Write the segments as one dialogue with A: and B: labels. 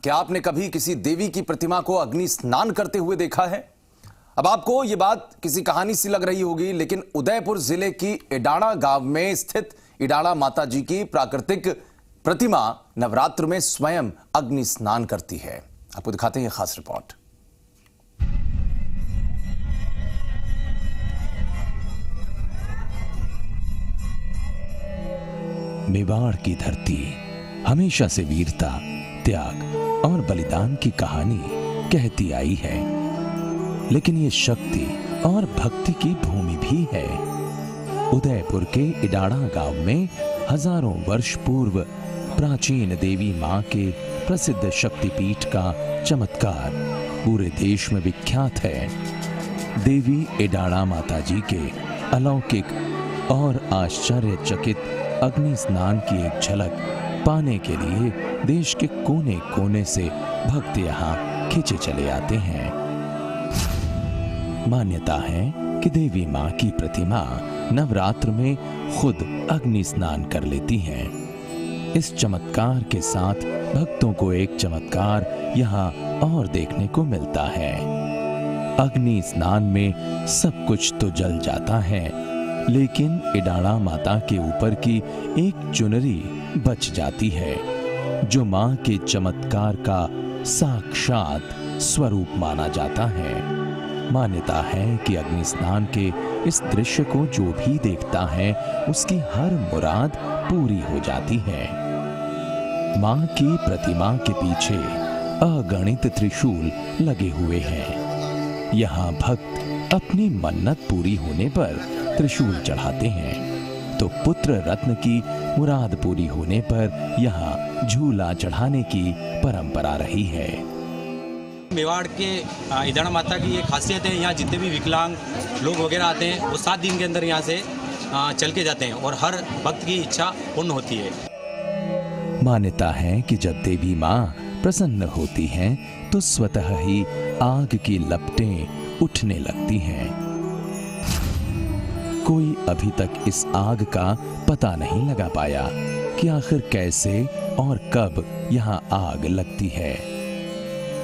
A: क्या आपने कभी किसी देवी की प्रतिमा को अग्नि स्नान करते हुए देखा है? अब आपको यह बात किसी कहानी सी लग रही होगी, लेकिन उदयपुर जिले की इडाणा गांव में स्थित इडाणा माता जी की प्राकृतिक प्रतिमा नवरात्र में स्वयं अग्नि स्नान करती है। आपको दिखाते हैं यह खास रिपोर्ट।
B: मेवाड़ की धरती हमेशा से वीरता, त्याग और बलिदान की कहानी कहती आई है, लेकिन ये शक्ति और भक्ति की भूमि भी है। उदयपुर के इडाणा गांव में हजारों वर्ष पूर्व प्राचीन देवी मां के प्रसिद्ध शक्तिपीठ का चमत्कार पूरे देश में विख्यात है। देवी इडाणा माता जी के अलौकिक और आश्चर्यचकित अग्नि स्नान की एक झलक पाने के लिए देश के कोने कोने से भक्त यहाँ खींचे चले आते हैं। मान्यता है कि देवी मां की प्रतिमा नवरात्र में खुद अग्नि स्नान कर लेती हैं। इस चमत्कार के साथ भक्तों को एक चमत्कार यहाँ और देखने को मिलता है। अग्नि स्नान में सब कुछ तो जल जाता है, लेकिन इडाणा माता के ऊपर की एक चुनरी बच जाती है, जो मां के चमत्कार का साक्षात स्वरूप माना जाता है। मान्यता है कि अग्नि स्नान के इस दृश्य को जो भी देखता है, उसकी हर मुराद पूरी हो जाती है। मां की प्रतिमा के पीछे अगणित त्रिशूल लगे हुए हैं। यहाँ भक्त अपनी मन्नत पूरी होने पर त्रिशूल चढ़ाते हैं, तो पुत्र रत्न की मुराद पूरी होने पर यहाँ झूला चढ़ाने की परंपरा रही है।
C: मेवाड़ के इडाणा माता की ये खासियत है, यहाँ जितने भी विकलांग लोग वगैरह आते हैं वो 7 दिन के अंदर यहाँ से चल के जाते हैं और हर भक्त की इच्छा पूर्ण होती है।
B: मान्यता है कि जब देवी माँ प्रसन्न होती हैं, तो स्वतः ही आग की लपटें उठने लगती हैं। कोई अभी तक इस आग का पता नहीं लगा पाया कि आखिर कैसे और कब यहाँ आग लगती है,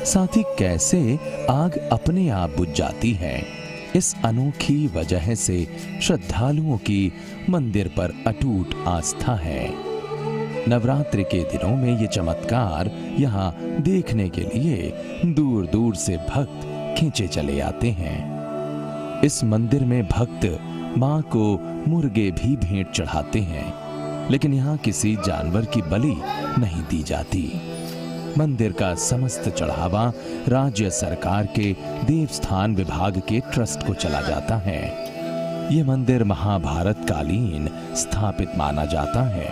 B: साथ ही कैसे आग अपने आप बुझ जाती है। इस अनोखी वजह से श्रद्धालुओं की मंदिर पर अटूट आस्था है। नवरात्रि के दिनों में ये चमत्कार यहाँ देखने के लिए दूर दूर से भक्त खींचे चले आते हैं। इस मंदिर में भक्त मां को मुर्गे भी भेंट चढ़ाते हैं, लेकिन यहाँ किसी जानवर की बलि नहीं दी जाती। मंदिर का समस्त चढ़ावा राज्य सरकार के देवस्थान विभाग के ट्रस्ट को चला जाता है। ये मंदिर महाभारत कालीन स्थापित माना जाता है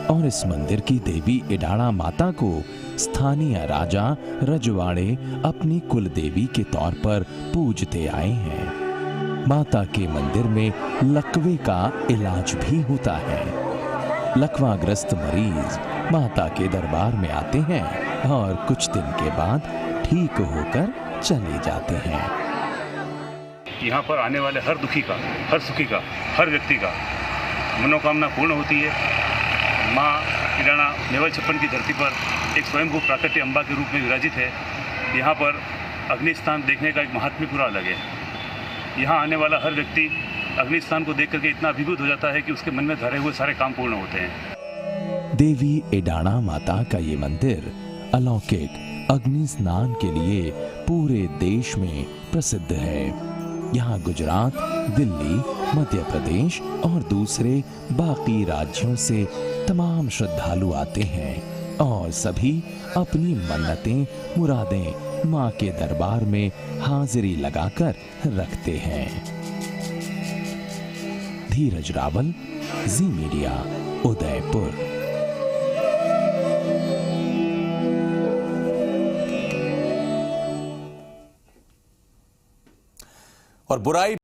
B: और इस मंदिर की देवी इडाणा माता को स्थानीय राजा रजवाड़े अपनी कुल देवी के तौर पर पूजते आए हैं। माता के मंदिर में लकवे का इलाज भी होता है। लकवाग्रस्त मरीज माता के दरबार में आते हैं और कुछ दिन के बाद ठीक होकर चले जाते हैं।
D: यहाँ पर आने वाले हर दुखी का, हर सुखी का, हर व्यक्ति का मनोकामना पूर्ण होती है। माँ इडाणा मेवाड़ छप्पन की धरती पर एक स्वयंभू प्राकृतिक अम्बा के रूप में विराजित है। यहाँ पर अग्नि स्नान देखने का एक महात्म्य पूरा अलग है। यहाँ आने वाला हर व्यक्ति अग्नि स्नान को देख करके इतना अभिभूत हो जाता है कि उसके मन में धरे हुए सारे काम पूर्ण होते हैं।
B: देवी इडाणा माता का ये मंदिर अलौकिक अग्नि स्नान के लिए पूरे देश में प्रसिद्ध है। यहाँ गुजरात, दिल्ली, मध्य प्रदेश और दूसरे बाकी राज्यों से तमाम श्रद्धालु आते हैं और सभी अपनी मन्नतें, मुरादें मां के दरबार में हाजिरी लगाकर रखते हैं। धीरज रावल, जी मीडिया, उदयपुर।
A: और बुराई